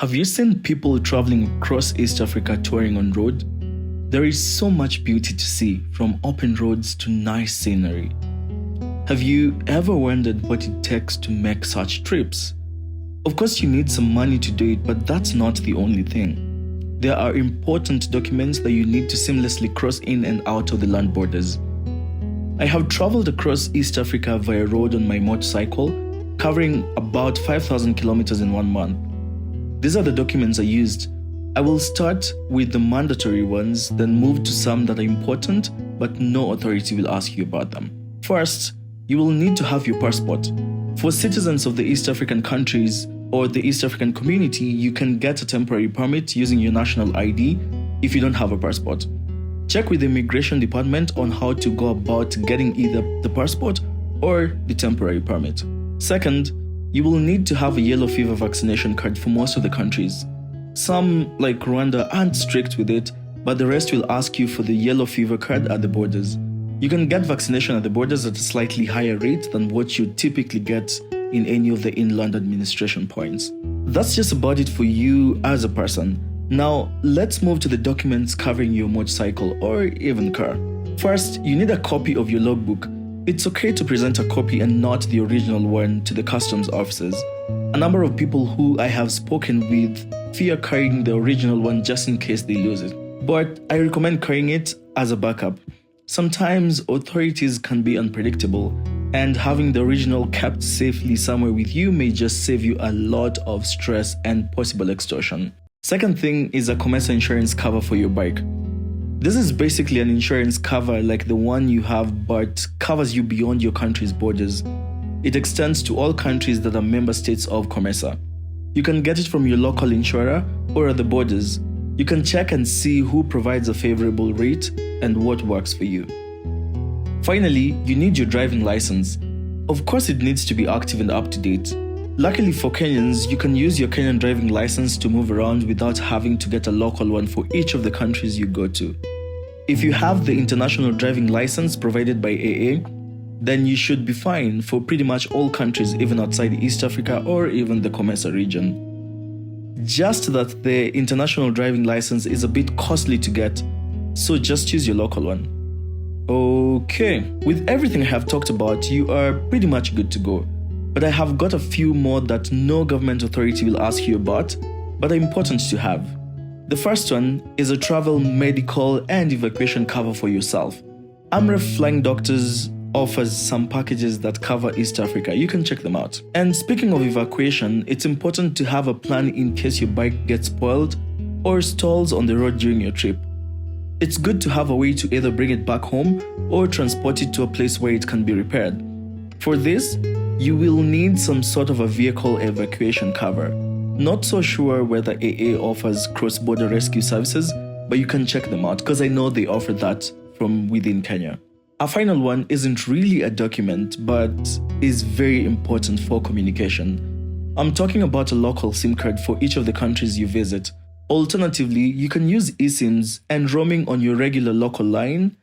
Have you seen people traveling across East Africa touring on road? There is so much beauty to see, from open roads to nice scenery. Have you ever wondered what it takes to make such trips? Of course, you need some money to do it, but that's not the only thing. There are important documents that you need to seamlessly cross in and out of the land borders. I have traveled across East Africa via road on my motorcycle, covering about 5,000 kilometers in 1 month. These are the documents I used. I will start with the mandatory ones, then move to some that are important, but no authority will ask you about them. First, you will need to have your passport. For citizens of the East African countries or the East African community, you can get a temporary permit using your national ID if you don't have a passport. Check with the immigration department on how to go about getting either the passport or the temporary permit. Second, you will need to have a yellow fever vaccination card for most of the countries. Some, like Rwanda, aren't strict with it, but the rest will ask you for the yellow fever card at the borders. You can get vaccination at the borders at a slightly higher rate than what you typically get in any of the inland administration points. That's just about it for you as a person. Now, let's move to the documents covering your motorcycle or even car. First, you need a copy of your logbook. It's okay to present a copy and not the original one to the customs officers. A number of people who I have spoken with fear carrying the original one just in case they lose it. But I recommend carrying it as a backup. Sometimes authorities can be unpredictable, and having the original kept safely somewhere with you may just save you a lot of stress and possible extortion. Second thing is a COMESA insurance cover for your bike. This is basically an insurance cover like the one you have, but covers you beyond your country's borders. It extends to all countries that are member states of COMESA. You can get it from your local insurer or at the borders. You can check and see who provides a favorable rate and what works for you. Finally, you need your driving license. Of course, it needs to be active and up to date. Luckily for Kenyans, you can use your Kenyan driving license to move around without having to get a local one for each of the countries you go to. If you have the international driving license provided by AA, then you should be fine for pretty much all countries even outside East Africa or even the COMESA region. Just that the international driving license is a bit costly to get, so just choose your local one. Okay, with everything I have talked about, you are pretty much good to go. But I have got a few more that no government authority will ask you about, but are important to have. The first one is a travel, medical, and evacuation cover for yourself. Amref Flying Doctors offers some packages that cover East Africa. You can check them out. And speaking of evacuation, it's important to have a plan in case your bike gets spoiled or stalls on the road during your trip. It's good to have a way to either bring it back home or transport it to a place where it can be repaired. For this, you will need some sort of a vehicle evacuation cover. Not so sure whether AA offers cross-border rescue services, but you can check them out because I know they offer that from within Kenya. Our final one isn't really a document, but is very important for communication. I'm talking about a local SIM card for each of the countries you visit. Alternatively, you can use eSIMs and roaming on your regular local line,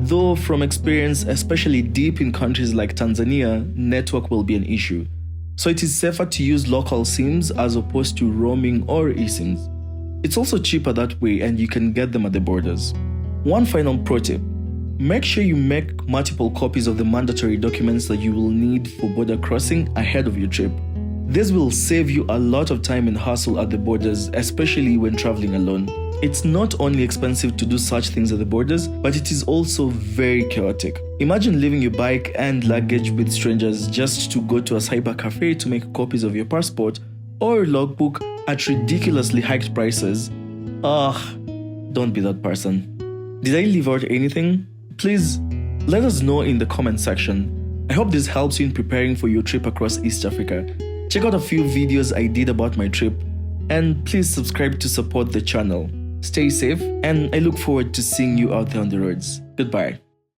though from experience, especially deep in countries like Tanzania, network will be an issue. So it is safer to use local SIMs as opposed to roaming or eSIMs. It's also cheaper that way and you can get them at the borders. One final pro tip. Make sure you make multiple copies of the mandatory documents that you will need for border crossing ahead of your trip. This will save you a lot of time and hassle at the borders, especially when traveling alone. It's not only expensive to do such things at the borders, but it is also very chaotic. Imagine leaving your bike and luggage with strangers just to go to a cyber cafe to make copies of your passport or logbook at ridiculously hiked prices. Don't be that person. Did I leave out anything? Please let us know in the comment section. I hope this helps you in preparing for your trip across East Africa. Check out a few videos I did about my trip, and please subscribe to support the channel. Stay safe, and I look forward to seeing you out there on the roads. Goodbye.